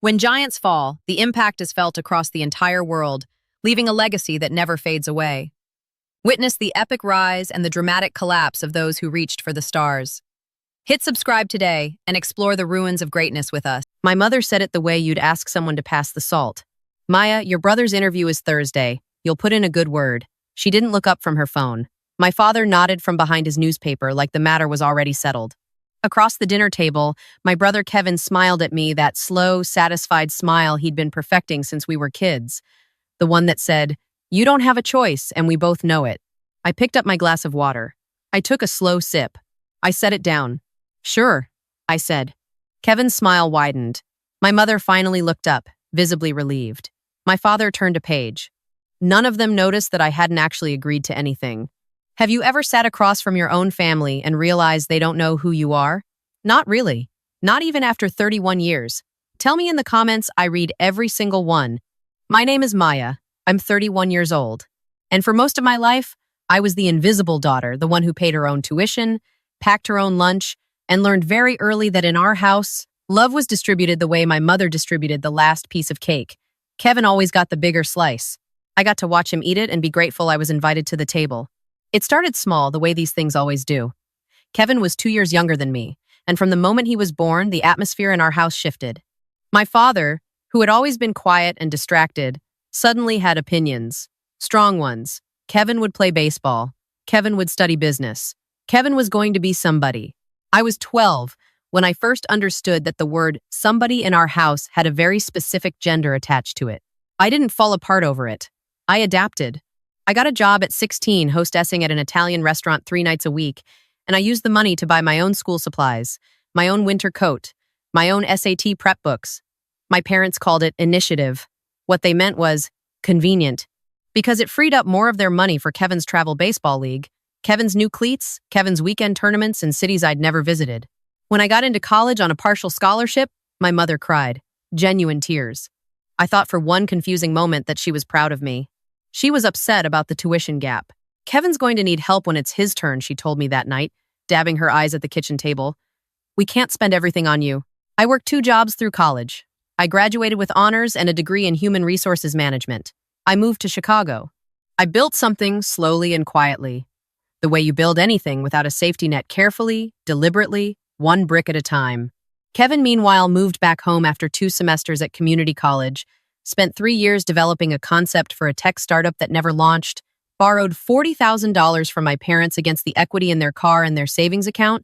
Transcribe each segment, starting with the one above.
When giants fall, the impact is felt across the entire world, leaving a legacy that never fades away. Witness the epic rise and the dramatic collapse of those who reached for the stars. Hit subscribe today and explore the ruins of greatness with us. My mother said it the way you'd ask someone to pass the salt. Maya, your brother's interview is Thursday. You'll put in a good word. She didn't look up from her phone. My father nodded from behind his newspaper like the matter was already settled. Across the dinner table, my brother Kevin smiled at me, that slow, satisfied smile he'd been perfecting since we were kids. The one that said, "You don't have a choice, and we both know it." I picked up my glass of water. I took a slow sip. I set it down. "Sure," I said. Kevin's smile widened. My mother finally looked up, visibly relieved. My father turned a page. None of them noticed that I hadn't actually agreed to anything. Have you ever sat across from your own family and realized they don't know who you are? Not really. Not even after 31 years. Tell me in the comments. I read every single one. My name is Maya. I'm 31 years old. And for most of my life, I was the invisible daughter, the one who paid her own tuition, packed her own lunch, and learned very early that in our house, love was distributed the way my mother distributed the last piece of cake. Kevin always got the bigger slice. I got to watch him eat it and be grateful I was invited to the table. It started small, the way these things always do. Kevin was 2 years younger than me, and from the moment he was born, the atmosphere in our house shifted. My father, who had always been quiet and distracted, suddenly had opinions. Strong ones. Kevin would play baseball. Kevin would study business. Kevin was going to be somebody. I was 12 when I first understood that the word somebody in our house had a very specific gender attached to it. I didn't fall apart over it. I adapted. I got a job at 16 hostessing at an Italian restaurant 3 nights a week, and I used the money to buy my own school supplies, my own winter coat, my own SAT prep books. My parents called it initiative. What they meant was convenient, because it freed up more of their money for Kevin's travel baseball league, Kevin's new cleats, Kevin's weekend tournaments in cities I'd never visited. When I got into college on a partial scholarship, my mother cried. Genuine tears. I thought for one confusing moment that she was proud of me. She was upset about the tuition gap. Kevin's going to need help when it's his turn, she told me that night, dabbing her eyes at the kitchen table. We can't spend everything on you. I worked 2 jobs through college. I graduated with honors and a degree in human resources management. I moved to Chicago. I built something slowly and quietly. The way you build anything without a safety net, carefully, deliberately, one brick at a time. Kevin, meanwhile, moved back home after 2 semesters at community college, spent 3 years developing a concept for a tech startup that never launched, borrowed $40,000 from my parents against the equity in their car and their savings account,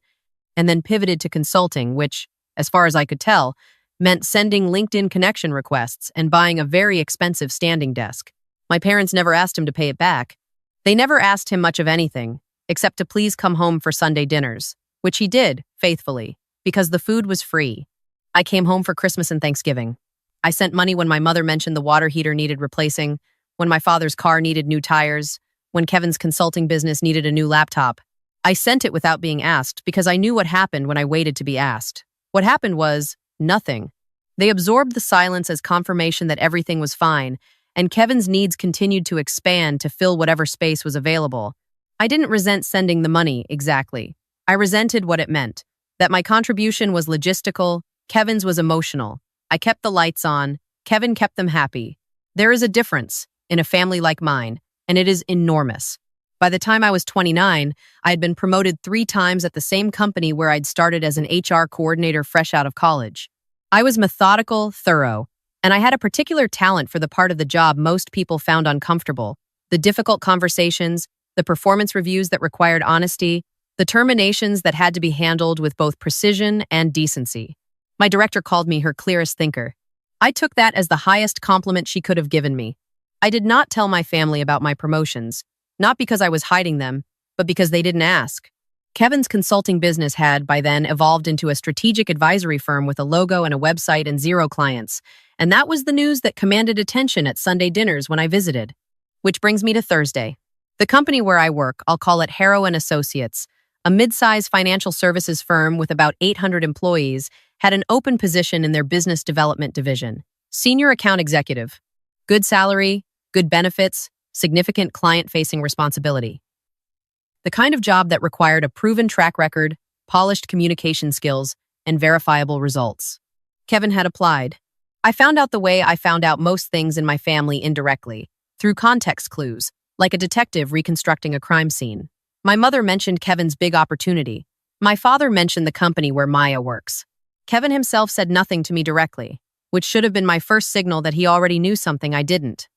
and then pivoted to consulting, which, as far as I could tell, meant sending LinkedIn connection requests and buying a very expensive standing desk. My parents never asked him to pay it back. They never asked him much of anything, except to please come home for Sunday dinners, which he did, faithfully, because the food was free. I came home for Christmas and Thanksgiving. I sent money when my mother mentioned the water heater needed replacing, when my father's car needed new tires, when Kevin's consulting business needed a new laptop. I sent it without being asked because I knew what happened when I waited to be asked. What happened was nothing. They absorbed the silence as confirmation that everything was fine, and Kevin's needs continued to expand to fill whatever space was available. I didn't resent sending the money, exactly. I resented what it meant, that my contribution was logistical, Kevin's was emotional. I kept the lights on, Kevin kept them happy. There is a difference in a family like mine, and it is enormous. By the time I was 29, I had been promoted 3 times at the same company where I'd started as an HR coordinator fresh out of college. I was methodical, thorough, and I had a particular talent for the part of the job most people found uncomfortable: the difficult conversations, the performance reviews that required honesty, the terminations that had to be handled with both precision and decency. My director called me her clearest thinker. I took that as the highest compliment she could have given me. I did not tell my family about my promotions, not because I was hiding them, but because they didn't ask. Kevin's consulting business had, by then, evolved into a strategic advisory firm with a logo and a website and 0 clients, and that was the news that commanded attention at Sunday dinners when I visited. Which brings me to Thursday. The company where I work, I'll call it Harrow & Associates, a mid-size financial services firm with about 800 employees, had an open position in their business development division. Senior account executive. Good salary, good benefits, significant client-facing responsibility. The kind of job that required a proven track record, polished communication skills, and verifiable results. Kevin had applied. I found out the way I found out most things in my family indirectly, through context clues, like a detective reconstructing a crime scene. My mother mentioned Kevin's big opportunity. My father mentioned the company where Maya works. Kevin himself said nothing to me directly, which should have been my first signal that he already knew something I didn't.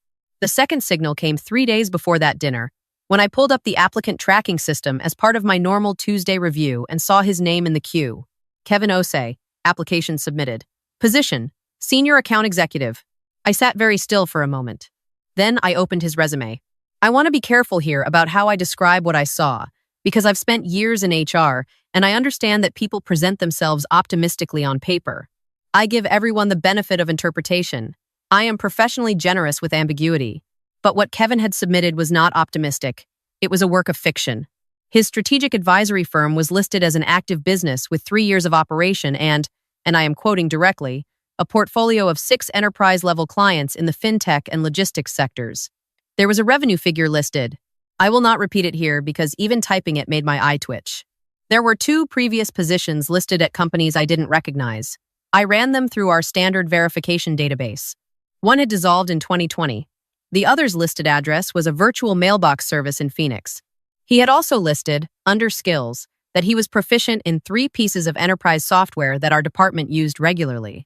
The second signal came 3 days before that dinner, when I pulled up the applicant tracking system as part of my normal Tuesday review and saw his name in the queue. Kevin Osei, application submitted. Position, Senior Account Executive. I sat very still for a moment. Then I opened his resume. I want to be careful here about how I describe what I saw, because I've spent years in HR, and I understand that people present themselves optimistically on paper. I give everyone the benefit of interpretation. I am professionally generous with ambiguity. But what Kevin had submitted was not optimistic. It was a work of fiction. His strategic advisory firm was listed as an active business with 3 years of operation and I am quoting directly, a portfolio of 6 enterprise-level clients in the fintech and logistics sectors. There was a revenue figure listed. I will not repeat it here because even typing it made my eye twitch. There were 2 previous positions listed at companies I didn't recognize. I ran them through our standard verification database. One had dissolved in 2020. The other's listed address was a virtual mailbox service in Phoenix. He had also listed, under skills, that he was proficient in 3 pieces of enterprise software that our department used regularly.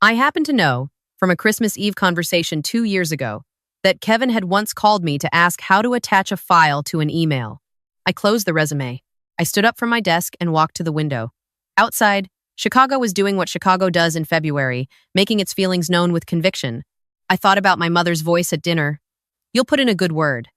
I happen to know, from a Christmas Eve conversation 2 years ago, that Kevin had once called me to ask how to attach a file to an email. I closed the resume. I stood up from my desk and walked to the window. Outside, Chicago was doing what Chicago does in February, making its feelings known with conviction. I thought about my mother's voice at dinner. You'll put in a good word.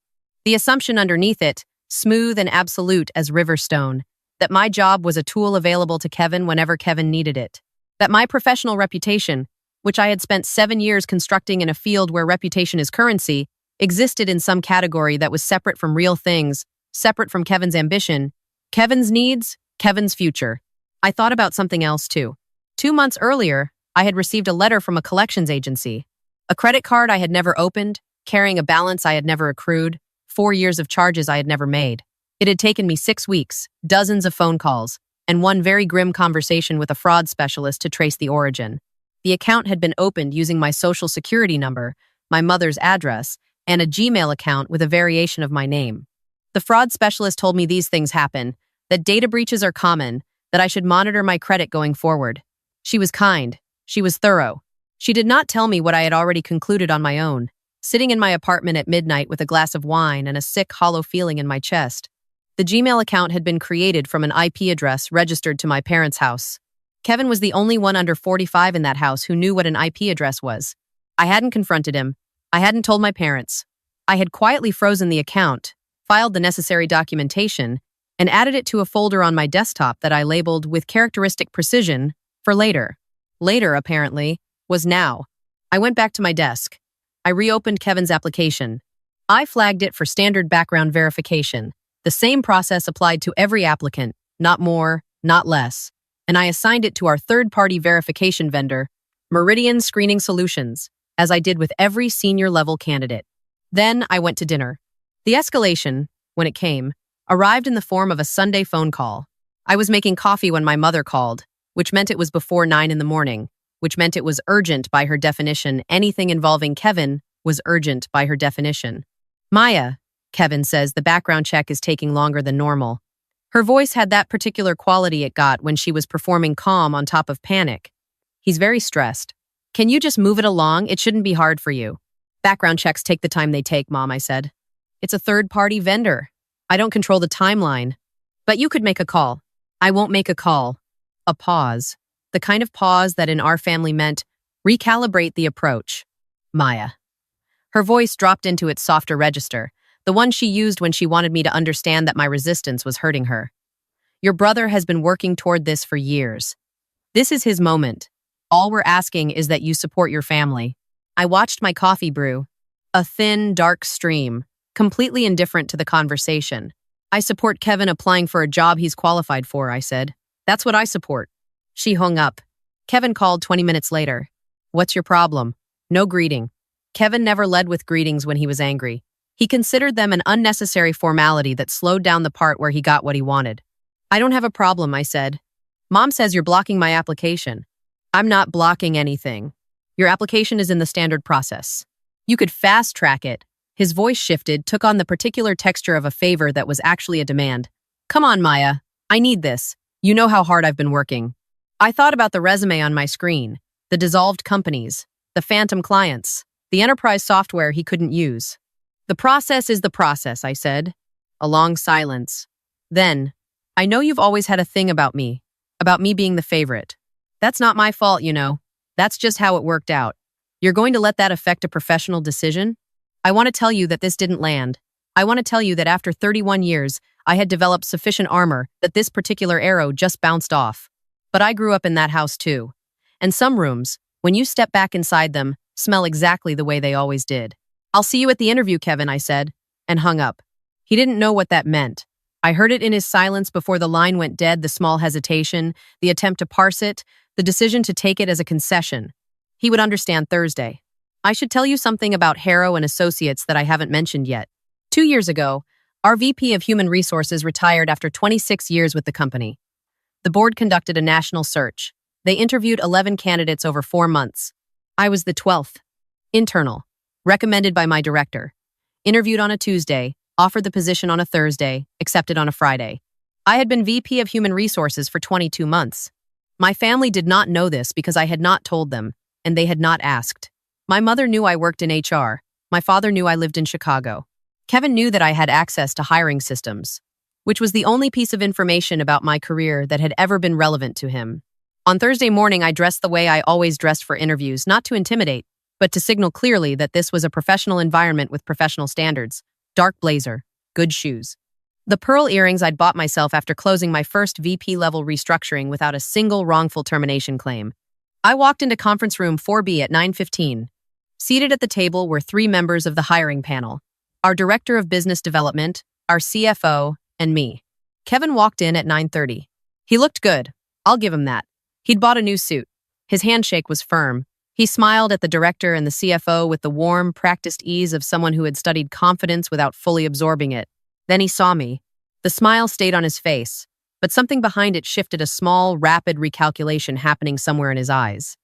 The assumption underneath it, smooth and absolute as river stone, that my job was a tool available to Kevin whenever Kevin needed it. That my professional reputation, which I had spent 7 years constructing in a field where reputation is currency, existed in some category that was separate from real things, separate from Kevin's ambition, Kevin's needs, Kevin's future. I thought about something else too. 2 months earlier, I had received a letter from a collections agency. A credit card I had never opened, carrying a balance I had never accrued, 4 years of charges I had never made. It had taken me 6 weeks, dozens of phone calls, and one very grim conversation with a fraud specialist to trace the origin. The account had been opened using my social security number, my mother's address, and a Gmail account with a variation of my name. The fraud specialist told me these things happen, that data breaches are common, that I should monitor my credit going forward. She was kind. She was thorough. She did not tell me what I had already concluded on my own, sitting in my apartment at midnight with a glass of wine and a sick, hollow feeling in my chest. The Gmail account had been created from an IP address registered to my parents' house. Kevin was the only one under 45 in that house who knew what an IP address was. I hadn't confronted him. I hadn't told my parents. I had quietly frozen the account, filed the necessary documentation, and added it to a folder on my desktop that I labeled with characteristic precision for later. Later, apparently, was now. I went back to my desk. I reopened Kevin's application. I flagged it for standard background verification, the same process applied to every applicant, not more, not less, and I assigned it to our third-party verification vendor, Meridian Screening Solutions, as I did with every senior-level candidate. Then I went to dinner. The escalation, when it came, arrived in the form of a Sunday phone call. I was making coffee when my mother called, which meant it was before 9 in the morning, which meant it was urgent by her definition. Anything involving Kevin was urgent by her definition. Maya, Kevin says the background check is taking longer than normal. Her voice had that particular quality it got when she was performing calm on top of panic. He's very stressed. Can you just move it along? It shouldn't be hard for you. Background checks take the time they take, Mom, I said. It's a third-party vendor. I don't control the timeline. But you could make a call. I won't make a call. A pause. The kind of pause that in our family meant recalibrate the approach. Maya. Her voice dropped into its softer register, the one she used when she wanted me to understand that my resistance was hurting her. Your brother has been working toward this for years. This is his moment. All we're asking is that you support your family. I watched my coffee brew. A thin, dark stream, completely indifferent to the conversation. I support Kevin applying for a job he's qualified for, I said. That's what I support. She hung up. Kevin called 20 minutes later. What's your problem? No greeting. Kevin never led with greetings when he was angry. He considered them an unnecessary formality that slowed down the part where he got what he wanted. I don't have a problem, I said. Mom says you're blocking my application. I'm not blocking anything. Your application is in the standard process. You could fast-track it. His voice shifted, took on the particular texture of a favor that was actually a demand. Come on, Maya. I need this. You know how hard I've been working. I thought about the resume on my screen, the dissolved companies, the phantom clients, the enterprise software he couldn't use. The process is the process, I said. A long silence. Then, I know you've always had a thing about me being the favorite. That's not my fault, you know. That's just how it worked out. You're going to let that affect a professional decision? I want to tell you that this didn't land. I want to tell you that after 31 years, I had developed sufficient armor that this particular arrow just bounced off. But I grew up in that house too. And some rooms, when you step back inside them, smell exactly the way they always did. I'll see you at the interview, Kevin, I said, and hung up. He didn't know what that meant. I heard it in his silence before the line went dead, the small hesitation, the attempt to parse it, the decision to take it as a concession. He would understand Thursday. I should tell you something about Harrow and Associates that I haven't mentioned yet. 2 years ago, our VP of Human Resources retired after 26 years with the company. The board conducted a national search. They interviewed 11 candidates over 4 months. I was the 12th. Internal. Recommended by my director. Interviewed on a Tuesday, offered the position on a Thursday, accepted on a Friday. I had been VP of Human Resources for 22 months. My family did not know this because I had not told them, and they had not asked. My mother knew I worked in HR. My father knew I lived in Chicago. Kevin knew that I had access to hiring systems, which was the only piece of information about my career that had ever been relevant to him. On Thursday morning, I dressed the way I always dressed for interviews, not to intimidate, but to signal clearly that this was a professional environment with professional standards. Dark blazer, good shoes. The pearl earrings I'd bought myself after closing my first VP-level restructuring without a single wrongful termination claim. I walked into conference room 4B at 9:15. Seated at the table were 3 members of the hiring panel, our Director of Business Development, our CFO, and me. Kevin walked in at 9:30. He looked good. I'll give him that. He'd bought a new suit. His handshake was firm. He smiled at the director and the CFO with the warm, practiced ease of someone who had studied confidence without fully absorbing it. Then he saw me. The smile stayed on his face, but something behind it shifted, a small, rapid recalculation happening somewhere in his eyes.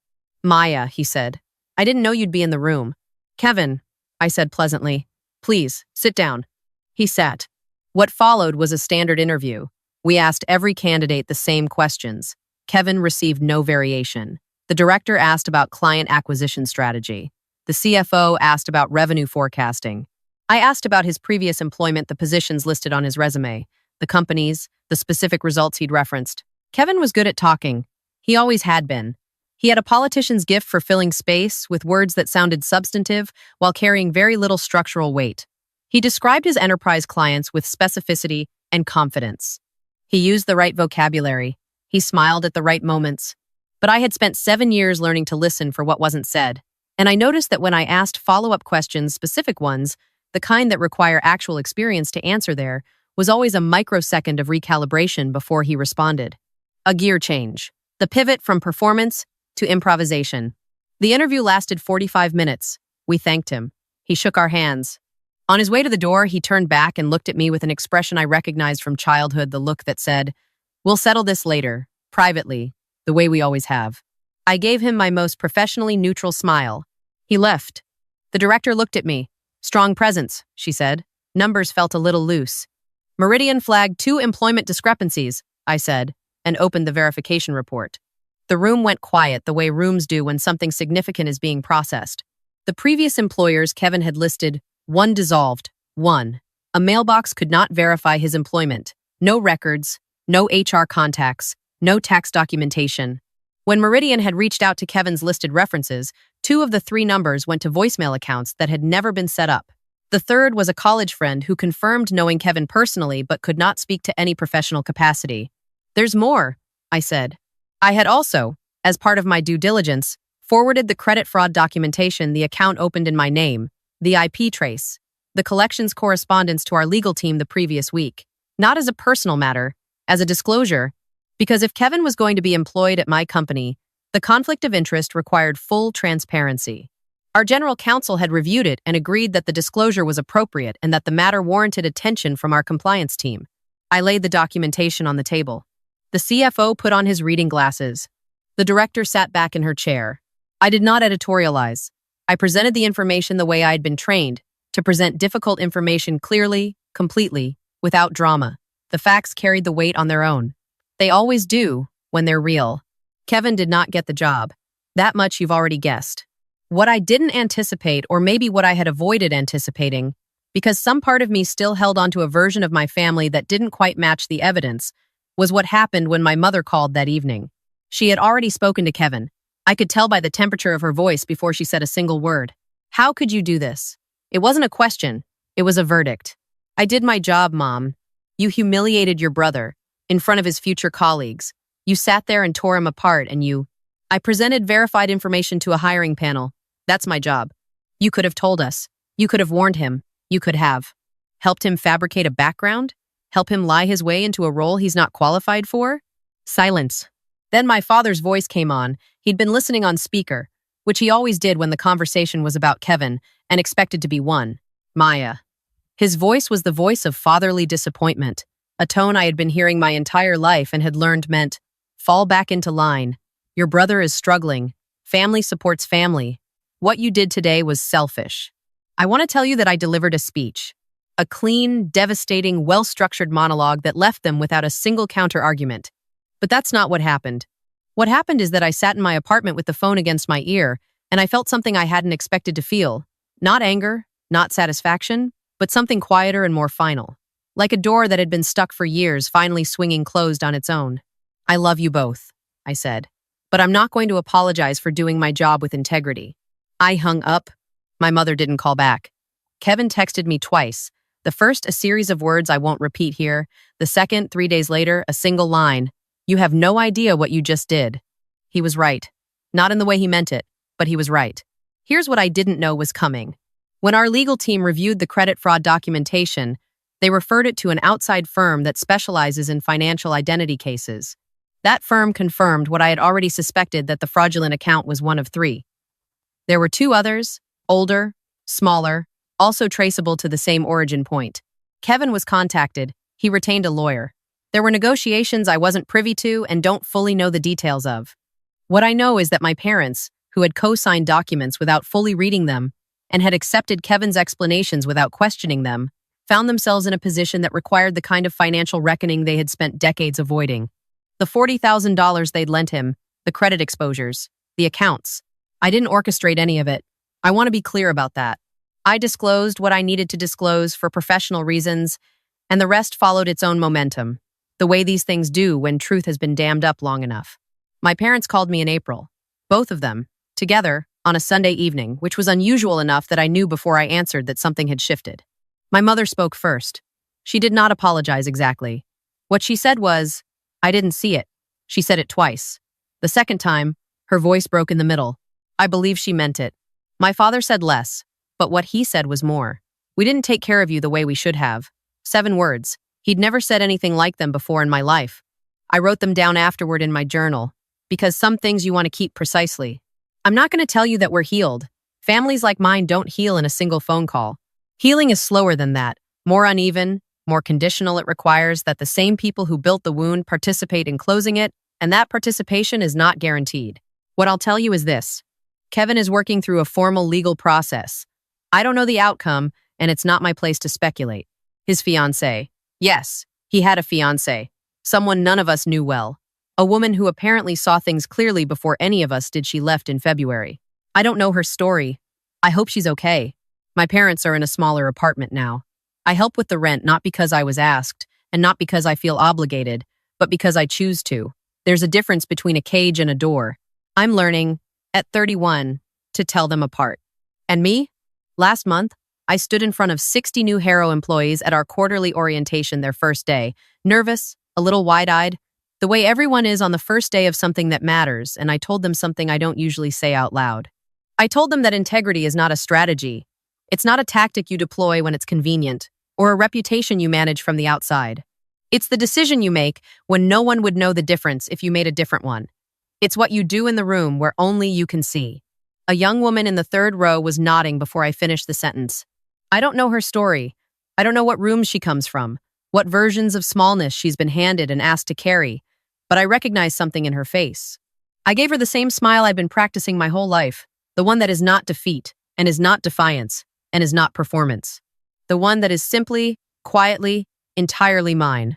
Maya, he said, I didn't know you'd be in the room. Kevin, I said pleasantly, please, sit down. He sat. What followed was a standard interview. We asked every candidate the same questions. Kevin received no variation. The director asked about client acquisition strategy. The CFO asked about revenue forecasting. I asked about his previous employment, the positions listed on his resume, the companies, the specific results he'd referenced. Kevin was good at talking. He always had been. He had a politician's gift for filling space with words that sounded substantive while carrying very little structural weight. He described his enterprise clients with specificity and confidence. He used the right vocabulary. He smiled at the right moments. But I had spent 7 years learning to listen for what wasn't said. And I noticed that when I asked follow-up questions, specific ones, the kind that require actual experience to answer there, was always a microsecond of recalibration before he responded. A gear change. The pivot from performance to improvisation. The interview lasted 45 minutes. We thanked him. He shook our hands. On his way to the door, he turned back and looked at me with an expression I recognized from childhood, the look that said, "We'll settle this later, privately, the way we always have." I gave him my most professionally neutral smile. He left. The director looked at me. Strong presence, she said. Numbers felt a little loose. Meridian flagged 2 employment discrepancies, I said, and opened the verification report. The room went quiet the way rooms do when something significant is being processed. The previous employers Kevin had listed, 1 dissolved, 1. A mailbox could not verify his employment. No records, no HR contacts, no tax documentation. When Meridian had reached out to Kevin's listed references, 2 of the 3 numbers went to voicemail accounts that had never been set up. The third was a college friend who confirmed knowing Kevin personally but could not speak to any professional capacity. There's more, I said. I had also, as part of my due diligence, forwarded the credit fraud documentation the account opened in my name, the IP trace, the collections correspondence to our legal team the previous week, not as a personal matter, as a disclosure, because if Kevin was going to be employed at my company, the conflict of interest required full transparency. Our general counsel had reviewed it and agreed that the disclosure was appropriate and that the matter warranted attention from our compliance team. I laid the documentation on the table. The CFO put on his reading glasses. The director sat back in her chair. I did not editorialize. I presented the information the way I had been trained, to present difficult information clearly, completely, without drama. The facts carried the weight on their own. They always do, when they're real. Kevin did not get the job. That much you've already guessed. What I didn't anticipate, or maybe what I had avoided anticipating, because some part of me still held onto a version of my family that didn't quite match the evidence, was what happened when my mother called that evening. She had already spoken to Kevin. I could tell by the temperature of her voice before she said a single word. How could you do this? It wasn't a question. It was a verdict. I did my job, Mom. You humiliated your brother in front of his future colleagues. You sat there and tore him apart I presented verified information to a hiring panel. That's my job. You could have told us. You could have warned him. You could have helped him fabricate a background? Help him lie his way into a role he's not qualified for? Silence. Then my father's voice came on. He'd been listening on speaker, which he always did when the conversation was about Kevin and expected to be won. Maya. His voice was the voice of fatherly disappointment, a tone I had been hearing my entire life and had learned meant, fall back into line. Your brother is struggling. Family supports family. What you did today was selfish. I want to tell you that I delivered a speech. A clean, devastating, well-structured monologue that left them without a single counter-argument. But that's not what happened. What happened is that I sat in my apartment with the phone against my ear, and I felt something I hadn't expected to feel. Not anger, not satisfaction, but something quieter and more final. Like a door that had been stuck for years finally swinging closed on its own. I love you both, I said. But I'm not going to apologize for doing my job with integrity. I hung up. My mother didn't call back. Kevin texted me twice. The first, a series of words I won't repeat here. The second, 3 days later, a single line. You have no idea what you just did. He was right. Not in the way he meant it, but he was right. Here's what I didn't know was coming. When our legal team reviewed the credit fraud documentation, they referred it to an outside firm that specializes in financial identity cases. That firm confirmed what I had already suspected, that the fraudulent account was one of 3. There were 2 others, older, smaller, also traceable to the same origin point. Kevin was contacted. He retained a lawyer. There were negotiations I wasn't privy to and don't fully know the details of. What I know is that my parents, who had co-signed documents without fully reading them and had accepted Kevin's explanations without questioning them, found themselves in a position that required the kind of financial reckoning they had spent decades avoiding. The $40,000 they'd lent him, the credit exposures, the accounts. I didn't orchestrate any of it. I want to be clear about that. I disclosed what I needed to disclose for professional reasons, and the rest followed its own momentum, the way these things do when truth has been dammed up long enough. My parents called me in April, both of them, together, on a Sunday evening, which was unusual enough that I knew before I answered that something had shifted. My mother spoke first. She did not apologize exactly. What she said was, I didn't see it. She said it twice. The second time, her voice broke in the middle. I believe she meant it. My father said less, but what he said was more. We didn't take care of you the way we should have. 7 words. He'd never said anything like them before in my life. I wrote them down afterward in my journal, because some things you want to keep precisely. I'm not going to tell you that we're healed. Families like mine don't heal in a single phone call. Healing is slower than that, more uneven, more conditional. It requires that the same people who built the wound participate in closing it, and that participation is not guaranteed. What I'll tell you is this. Kevin is working through a formal legal process. I don't know the outcome, and it's not my place to speculate. His fiancée. Yes, he had a fiancée. Someone none of us knew well. A woman who apparently saw things clearly before any of us did. She left in February. I don't know her story. I hope she's okay. My parents are in a smaller apartment now. I help with the rent not because I was asked, and not because I feel obligated, but because I choose to. There's a difference between a cage and a door. I'm learning, at 31, to tell them apart. And me? Last month, I stood in front of 60 new Harrow employees at our quarterly orientation their first day, nervous, a little wide-eyed, the way everyone is on the first day of something that matters, and I told them something I don't usually say out loud. I told them that integrity is not a strategy. It's not a tactic you deploy when it's convenient, or a reputation you manage from the outside. It's the decision you make when no one would know the difference if you made a different one. It's what you do in the room where only you can see. A young woman in the 3rd row was nodding before I finished the sentence. I don't know her story. I don't know what rooms she comes from, what versions of smallness she's been handed and asked to carry, but I recognize something in her face. I gave her the same smile I'd been practicing my whole life, the one that is not defeat, and is not defiance, and is not performance. The one that is simply, quietly, entirely mine.